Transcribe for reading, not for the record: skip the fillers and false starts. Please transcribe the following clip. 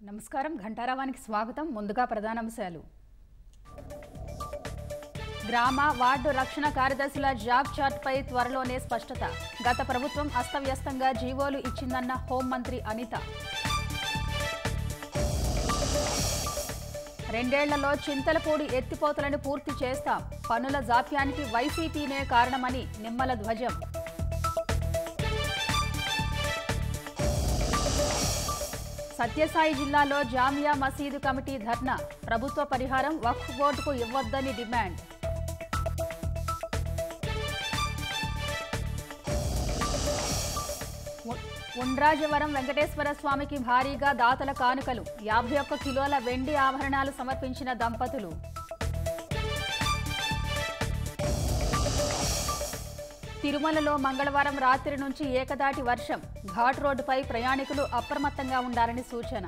నమస్కారం ఘంటారావానికి స్వాగతం. ముందుగా ప్రధానాంశాలు. గ్రామ వార్డు రక్షణ కార్యదర్శుల జాబ్ చార్ట్పై త్వరలోనే స్పష్టత. గత ప్రభుత్వం అస్తవ్యస్తంగా జీవోలు ఇచ్చిందన్న హోంమంత్రి అనిత. 2 ఏళ్లలో చింతలపూడి ఎత్తిపోతలను పూర్తి చేస్తాం. పనుల జాప్యానికి వైసీపీనే కారణమని నిమ్మల ధ్వజం. సత్యసాయి జిల్లాలో జామియా మసీదు కమిటీ ధర్నా. ప్రభుత్వ పరిహారం వక్ఫ్ బోర్డుకు ఇవ్వొద్దని డిమాండ్. ఉండ్రాజవరం వెంకటేశ్వర స్వామికి భారీగా దాతల కానుకలు. 51 కిలోల వెండి ఆభరణాలు సమర్పించిన దంపతులు. తిరుమలలో మంగళవారం రాత్రి నుంచి ఏకదాటి వర్షం. ఘాట్ రోడ్డుపై ప్రయాణికులు అప్రమత్తంగా ఉండాలని సూచన.